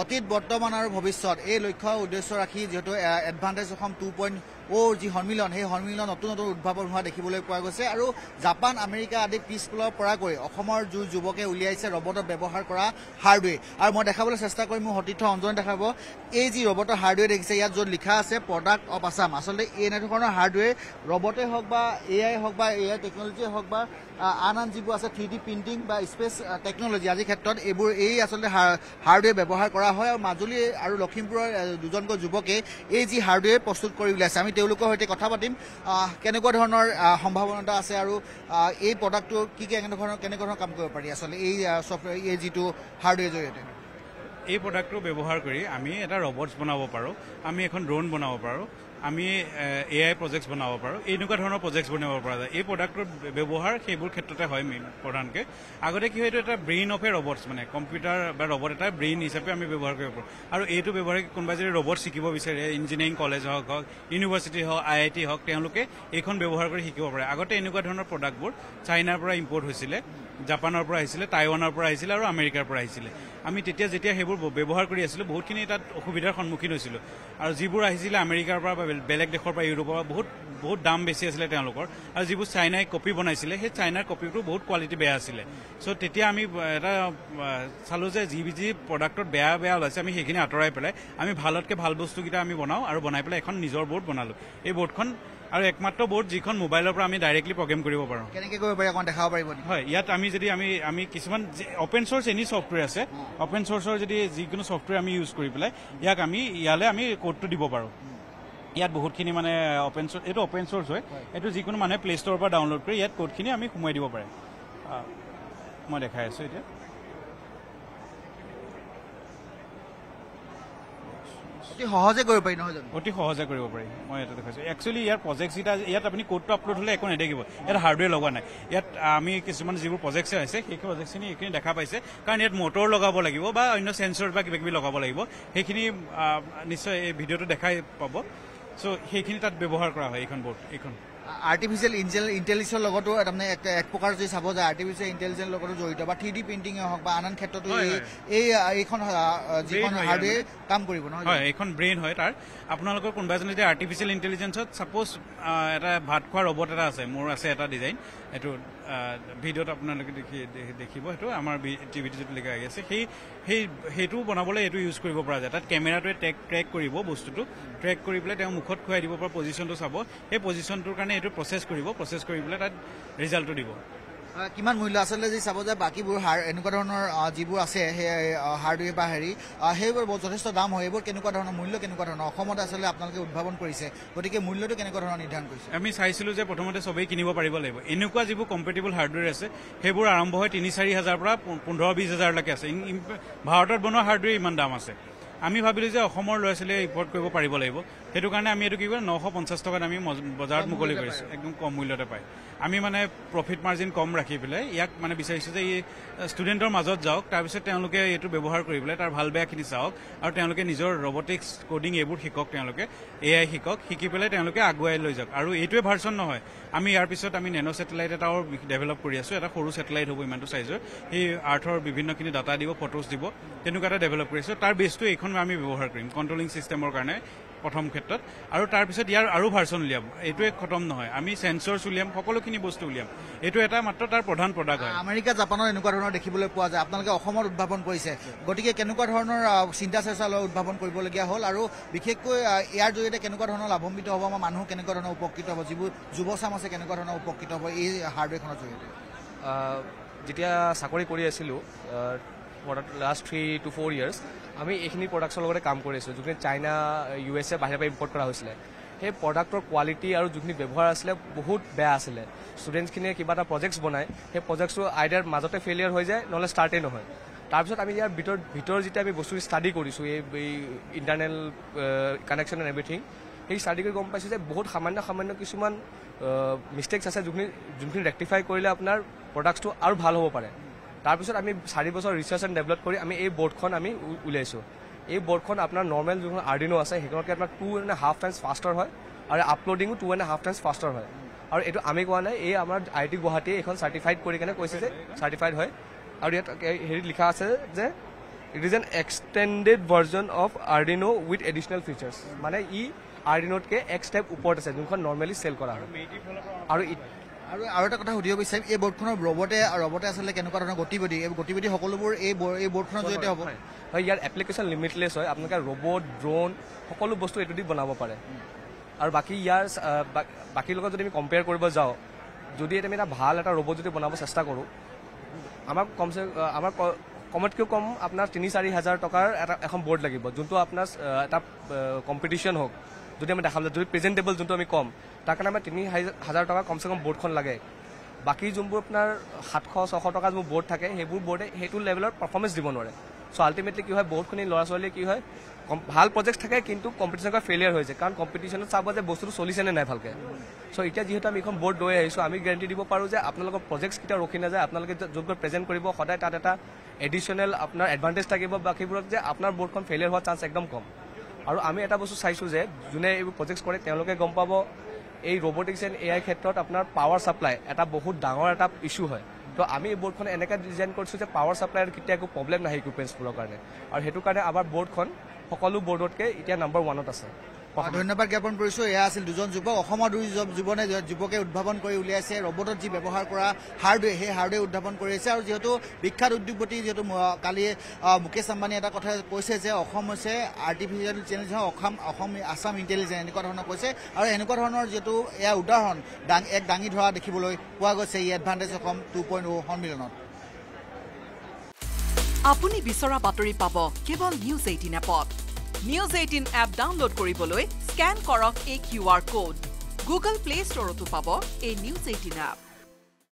অতীত বৰ্তমান আৰু ভৱিষ্যত এই লক্ষ্য উদ্দেশ্য ৰাখি যেহেতু এডভান্টেজ অসম 2.0 যি সন্মিলন সেই সন্মিলন নতুন নতুন উদ্ভাৱন হোৱা দেখিবলৈ পোৱা গৈছে আৰু জাপান আমেৰিকা আদি পিছফালৰ পৰাকৈ অসমৰ যুৱকে উলিয়াইছে ৰবটৰ ব্যৱহাৰ কৰা হাৰ্ডৱেৰ আৰু মই দেখাবলৈ চেষ্টা কৰিম মোৰ সতীৰ্থ অঞ্জনে দেখাব এই যি ৰবটৰ হাৰ্ডৱেৰ দেখিছে ইয়াত য'ত লিখা আছে প্ৰডাক্ট অফ আছাম আচলতে এনেধৰণৰ হাৰ্ডৱেৰ ৰবটে হওক বা এআই হওক বা এআই টেকনলজিয়ে হওক বা আন যিবোৰ আছে 3D প্ৰিণ্টিং বা স্পেচ টেকনলজি আজিৰ ক্ষেত্ৰত এইবোৰ এই আচলতে হাৰ্ডৱেৰ ব্যৱহাৰ কৰা হয় আৰু মাজুলী আৰু লখিমপুৰৰ দুজনকৈ যুৱকে এই যি হাৰ্ডৱেৰ প্ৰস্তুত কৰি উলিয়াইছে আমি তেওঁলোকৰ সৈতে কথা পাতিম কেনেকুৱা ধৰণৰ সম্ভাৱনা আছে আৰু এই প্ৰডাক্টটো কি কেনেকুৱা ধৰণৰ কাম কৰিব পাৰি আচলতে এই ছফ্টৱেৰ এই যিটো হাৰ্ডৱেৰ জৰিয়তে এই প্ৰডাক্টটো ব্যৱহাৰ কৰি আমি এটা ৰবটছ বনাব পাৰোঁ আমি এখন ড্ৰোন বনাব পাৰোঁ আমি এআই প্ৰজেক্টছ বনাব পাৰোঁ এনেকুৱা ধৰণৰ প্ৰজেক্টছ বনাব পৰা যায় এই প্ৰডাক্টৰ ব্যৱহাৰ সেইবোৰ ক্ষেত্ৰতে হয় মেইন প্ৰধানকৈ আগতে কি হয় এইটো এটা ব্ৰেইন অফ এ ৰবটছ মানে কম্পিউটাৰ বা ৰবট এটা ব্ৰেইন হিচাপে আমি ব্যৱহাৰ কৰিব পাৰোঁ আৰু এইটো ব্যৱহাৰ কোনোবাই যদি ৰবট শিকিব বিচাৰে ইঞ্জিনিয়াৰিং কলেজ হওক ইউনিভাৰ্চিটি হওক IIT হওক তেওঁলোকে এইখন ব্যৱহাৰ কৰি শিকিব পাৰে আগতে এনেকুৱা ধৰণৰ প্ৰডাক্টবোৰ চাইনাৰ পৰা ইম্পৰ্ট হৈছিলে জাপানৰ পৰা আহিছিলে টাইৱানৰ পৰা আহিছিলে আৰু আমেৰিকাৰ পৰা আহিছিলে আমি যেতিয়া সেইবোৰ ব্যৱহাৰ কৰি আছিলোঁ বহুতখিনি তাত অসুবিধাৰ সন্মুখীন হৈছিলোঁ আৰু যিবোৰ আহিছিলে আমেৰিকাৰ পৰা বা বেলেগ দেশৰ পৰা ইউৰোপৰ পৰা বহুত দাম বেছি আছিলে তেওঁলোকৰ আৰু যিবোৰ চাইনাই কপি বনাইছিলে সেই চাইনাৰ কপিটো বহুত কোৱালিটি বেয়া আছিলে চ' তেতিয়া আমি এটা চালোঁ যে যি প্ৰডাক্টত বেয়া ওলাইছে আমি সেইখিনি আঁতৰাই পেলাই আমি ভালতকৈ ভাল বস্তুকেইটা আমি বনাওঁ আৰু বনাই পেলাই এখন নিজৰ বৰ্ড বনালোঁ এই বৰ্ডখন আৰু একমাত্ৰ বৰ্ড যিখন মোবাইলৰ পৰা আমি ডাইৰেক্টলি প্ৰগ্ৰেম কৰিব পাৰোঁ কেনেকৈ কৰিব পাৰি অকণ দেখাব পাৰিব হয় ইয়াত আমি যদি আমি কিছুমান অপেন চ'ৰ্চ এনি ছফ্টৱেৰ আছে অপেন চ'ৰ্চৰ যদি যিকোনো ছফ্টৱেৰ আমি ইউজ কৰি পেলাই ইয়ালৈ আমি কোডটো দিব পাৰোঁ ইয়াত বহুতখিনি মানে এইটো অপেন চ'ৰ্চ হয় এইটো যিকোনো মানুহে প্লে ষ্ট'ৰৰ পৰা ডাউনলোড কৰি ইয়াত কোডখিনি আমি সোমোৱাই দিব পাৰে মই দেখাই আছোঁ এতিয়া অতি সহজে কৰিব পাৰি নহয় জানো অতি সহজে কৰিব পাৰি মই এটা দেখাইছোঁ একচুৱেলি ইয়াৰ প্ৰজেক্টছকেইটা ইয়াত আপুনি কোডটো আপলোড হ'লে একো নেদেখিব ইয়াত হাৰ্ডৱেৰ লগা নাই ইয়াত আমি কিছুমান যিবোৰ প্ৰজেক্টছ আছে সেই প্ৰজেক্টখিনি এইখিনি দেখা পাইছে কাৰণ ইয়াত মটৰ লগাব লাগিব বা অন্য চেঞ্চৰ বা কিবা কিবি লগাব লাগিব সেইখিনি নিশ্চয় এই ভিডিঅ'টো দেখাই পাব চ' সেইখিনি তাত ব্যৱহাৰ কৰা হয় এইখন বৰ্ড এইখন আৰ্টিফিচিয়েল ইণ্টেলিজেন্সৰ লগতো তাৰমানে এক প্ৰকাৰ যদি চাব যায় আৰ্টিফিচিয়েল ইণ্টেলিজেন্সৰ লগতো জড়িত বা 3D প্ৰিণ্টিঙে হওক বা আন ক্ষেত্ৰতো এইখন যিখন হাৰ্ডৱেৰ কাম কৰিব নহয় হয় এইখন ব্ৰেইন হয় তাৰ আপোনালোকৰ কোনোবা এজনে যদি আৰ্টিফিচিয়েল ইণ্টেলিজেন্সত ছাপ'জ এটা ভাত খোৱা ৰবট এটা আছে মোৰ আছে এটা ডিজাইন এইটো ভিডিঅ'ত আপোনালোকে দেখিব সেইটো আমাৰ টিভিত যিটো লিখা আহি আছে সেইটো বনাবলৈ এইটো ইউজ কৰিব পৰা যায় তাত কেমেৰাটোৱে ট্ৰেক কৰিব বস্তুটো ট্ৰেক কৰি পেলাই তেওঁ মুখত খুৱাই দিব পৰা পজিশ্যনটো চাব সেই পজিশ্যনটোৰ কাৰণে এইটো প্ৰচেছ কৰি পেলাই তাত ৰিজাল্টটো দিব কিমান মূল্য আচলতে যদি চাব যায় বাকীবোৰ এনেকুৱা ধৰণৰ যিবোৰ আছে সেই হাৰ্ডৱেৰ বা সেইবোৰ যথেষ্ট দাম হয় এইবোৰ কেনেকুৱা ধৰণৰ মূল্য কেনেকুৱা ধৰণৰ অসমত আচলতে আপোনালোকে উদ্ভাৱন কৰিছে গতিকে মূল্যটো কেনেকুৱা ধৰণৰ নিৰ্ধাৰণ কৰিছে আমি চাইছিলোঁ যে প্ৰথমতে চবেই কিনিব পাৰিব লাগিব এনেকুৱা যিবোৰ কম্পেটিবল হাৰ্ডৱেৰ আছে সেইবোৰ আৰম্ভ হয় ৩-৪ হাজাৰৰ পৰা ১৫-২০ হাজাৰলৈকে আছে ভাৰতত বনোৱা হাৰ্ডৱেৰ ইমান দাম আছে আমি ভাবিলোঁ যে অসমৰ ল'ৰা ছোৱালীয়ে ইম্পৰ্ট কৰিব পাৰিব লাগিব সেইটো কাৰণে আমি এইটো কি কৰোঁ ৯৫০ টকাত আমি বজাৰত মুকলি কৰিছোঁ একদম কম মূল্যতে পায় আমি মানে প্ৰফিট মাৰ্জিন কম ৰাখি পেলাই ইয়াক মানে বিচাৰিছোঁ যে এই ষ্টুডেণ্টৰ মাজত যাওক তাৰপিছত তেওঁলোকে এইটো ব্যৱহাৰ কৰি পেলাই তাৰ ভাল বেয়াখিনি চাওক আৰু তেওঁলোকে নিজৰ ৰবটিক্স কোডিং এইবোৰ শিকক তেওঁলোকে AI শিকক শিকি পেলাই তেওঁলোকে আগুৱাই লৈ যাওক আৰু এইটোৱে ভাৰ্চন নহয় আমি ইয়াৰ পিছত আমি নেনো ছেটেলাইট এটাও ডেভেলপ কৰি আছোঁ এটা সৰু ছেটেলাইট হ'ব ইমানটো চাইজৰ সেই আৰ্থৰ বিভিন্নখিনি ডাটা দিব ফটোজ দিব তেনেকুৱা এটা ডেভেলপ কৰি আছোঁ তাৰ বেছটো এইখন আমি ব্যৱহাৰ কৰিম কণ্ট্ৰলিং ছিষ্টেমৰ কাৰণে প্ৰথম ক্ষেত্ৰত আৰু তাৰপিছত ইয়াৰ আৰু ভাৰ্চন উলিয়াম এইটোৱে খতম নহয় আমি চেঞ্চৰ্ছ উলিয়াম সকলোখিনি বস্তু উলিয়াম এইটো এটা মাত্ৰ তাৰ প্ৰধান প্ৰডাক্ট হয় আমেৰিকা জাপানৰ এনেকুৱা ধৰণৰ দেখিবলৈ পোৱা যায় আপোনালোকে অসমত উদ্ভাৱন কৰিছে গতিকে কেনেকুৱা ধৰণৰ চিন্তা চৰ্চা লৈ উদ্ভাৱন কৰিবলগীয়া হ'ল আৰু বিশেষকৈ ইয়াৰ জৰিয়তে কেনেকুৱা ধৰণৰ লাভান্বিত হ'ব আমাৰ মানুহ কেনেকুৱা ধৰণৰ উপকৃত হ'ব যিবোৰ যুৱচাম আছে কেনেকুৱা ধৰণৰ উপকৃত হ'ব এই হাৰ্ডৱেৰখনৰ জৰিয়তে যেতিয়া চাকৰি কৰি আছিলোঁ লাষ্ট 3 to 4 years আমি এইখিনি প্ৰডাক্টছৰ লগতে কাম কৰি আছোঁ যোনখিনি চাইনা USA বাহিৰৰ পৰা ইম্পৰ্ট কৰা হৈছিলে সেই প্ৰডাক্টৰ কোৱালিটি আৰু যোনখিনি ব্যৱহাৰ আছিলে বহুত বেয়া আছিলে ষ্টুডেণ্টছখিনিয়ে কিবা এটা প্ৰজেক্টছ বনায় সেই প্ৰজেক্টছটো আইডিয়াৰ মাজতে ফেইলিয়াৰ হৈ যায় নহ'লে ষ্টাৰ্টেই নহয় তাৰপিছত আমি ইয়াৰ ভিতৰত যেতিয়া আমি বস্তু ষ্টাডি কৰিছোঁ এই ইণ্টাৰনেল কানেকশ্যন এণ্ড এভৰিথিং সেই ষ্টাডি কৰি গম পাইছোঁ যে বহুত সামান্য কিছুমান মিষ্টেকছ আছে যোনখিনি ৰেক্টিফাই কৰিলে আপোনাৰ প্ৰডাক্টছটো আৰু ভাল হ'ব পাৰে তাৰপিছত আমি 4 বছৰ ৰিচাৰ্চ এণ্ড ডেভেলপ কৰি আমি এই বৰ্ডখন আমি উলিয়াইছোঁ এই বৰ্ডখন আপোনাৰ নৰ্মেল যোনখন আৰ্ডিনো আছে সেইখনতকৈ আপোনাৰ 2.5 টাইমছ ফাষ্টাৰ হয় আৰু আপলোডিঙো 2.5 টাইমছ ফাষ্টাৰ হয় আৰু এইটো আমি কোৱা নাই এই আমাৰ IIT গুৱাহাটীয়ে এইখন চাৰ্টিফাইড কৰি কেনে কৈছে যে চাৰ্টিফাইড হয় আৰু ইয়াত হেৰিত লিখা আছে যে it is an extended version of Arduino with additional features মানে ই আৰ্ডিনোতকৈ এক্স টাইপ ওপৰত আছে যোনখন নৰ্মেলি চেল কৰা হয় আৰু আৰু এটা কথা সুধিব বিচাৰিম এই বৰ্ডখনৰ ৰবটে আচলতে কেনেকুৱা ধৰণৰ গতিবিধি সকলোবোৰ এই বৰ্ডখনৰ জৰিয়তে হ'ব হয় ইয়াৰ এপ্লিকেশ্যন লিমিটলেছ হয় আপোনালোকে ৰবট ড্ৰোন সকলো বস্তু এইটো দি বনাব পাৰে আৰু বাকীৰ লগত যদি আমি কম্পেয়াৰ কৰিব যাওঁ যদি আমি এটা ভাল এটা ৰবট যদি বনাব চেষ্টা কৰোঁ আমাৰ কমতকৈ কম আপোনাৰ 3-4 হাজাৰ টকাৰ এখন বৰ্ড লাগিব যোনটো আপোনাৰ এটা কম্পিটিশ্যন হওক যদি আমি দেখাম যদি প্ৰেজেণ্টেবল যোনটো আমি কম তাৰ কাৰণে আমাৰ 3,000 টকা কমচে কম বৰ্ডখন লাগে বাকী যোনবোৰ আপোনাৰ 700-600 টকা যোনবোৰ বৰ্ড থাকে সেইবোৰ বৰ্ডে সেইটো লেভেলৰ পাৰফৰ্মেঞ্চ দিব নোৱাৰে চ' আল্টিমেটলি কি হয় বহুতখিনি ল'ৰা ছোৱালীয়ে কি হয় ভাল প্ৰজেক্ট থাকে কিন্তু কম্পিটিশ্যনত ফেইলিয়াৰ হৈ যায় কাৰণ কম্পিটিশ্যনত চাব যে বস্তুটো চলিছে নে নাই ভালকৈ চ' এতিয়া যিহেতু আমি এখন বৰ্ড লৈ আহিছোঁ আমি গেৰেণ্টি দিব পাৰোঁ যে আপোনালোকৰ প্ৰজেক্টছ কেতিয়াও ৰখি নাযায় আপোনালোকে যোনবোৰ প্ৰেজেণ্ট কৰিব সদায় তাত এটা এডিশ্যনেল আপোনাৰ এডভান্টেজ থাকিব বাকীবোৰত যে আপোনাৰ বৰ্ডখন ফেইলিয়াৰ হোৱাৰ চান্স একদম কম আৰু আমি এটা বস্তু চাইছোঁ যে যোনে এইবোৰ প্ৰজেক্টছ কৰে তেওঁলোকে গম পাব এই ৰবটিক্স এণ্ড AI ক্ষেত্ৰত আপোনাৰ পাৱাৰ ছাপ্লাই এটা বহুত ডাঙৰ এটা ইছ্যু হয় তো আমি এই বৰ্ডখন এনেকৈ ডিজাইন কৰিছোঁ যে পাৱাৰ ছাপ্লাইৰ কেতিয়া একো প্ৰব্লেম নাহে ইকুইপমেণ্টছবোৰৰ কাৰণে আৰু সেইটো কাৰণে আমাৰ বৰ্ডখন সকলো বৰ্ডতকৈ এতিয়া নম্বৰ 1ত আছে ধন্যবাদ জ্ঞাপন কৰিছোঁ এয়া আছিল দুজন যুৱক অসমৰ যুৱকে উদ্ভাৱন কৰি উলিয়াইছে ৰবটত যি ব্যৱহাৰ কৰা হাৰ্ডৱেৰ সেই হাৰ্ডৱেৰ উদ্ভাৱন কৰিছে আৰু যিহেতু বিখ্যাত উদ্যোগপতি যিহেতু কালি মুকেশ আম্বানীয়ে এটা কথা কৈছে যে অসম হৈছে আৰ্টিফিচিয়েল ইণ্টেলিজেঞ্চ আছাম ইণ্টেলিজেঞ্চ এনেকুৱা ধৰণৰ কৈছে আৰু এনেকুৱা ধৰণৰ যিহেতু এয়া উদাহৰণ এক দাঙি ধৰা দেখিবলৈ পোৱা গৈছে এই এডভান্টেজ অসম 2.0 সন্মিলনত আপুনি বিচৰা বাতৰি পাব কেৱল নিউজ 18 এপত নিউজ 18 এপ ডাউনলোড কৰিবলৈ স্কেন কৰক এই QR কোড গুগল প্লে ষ্টৰতো পাব এই নিউজ 18 এপ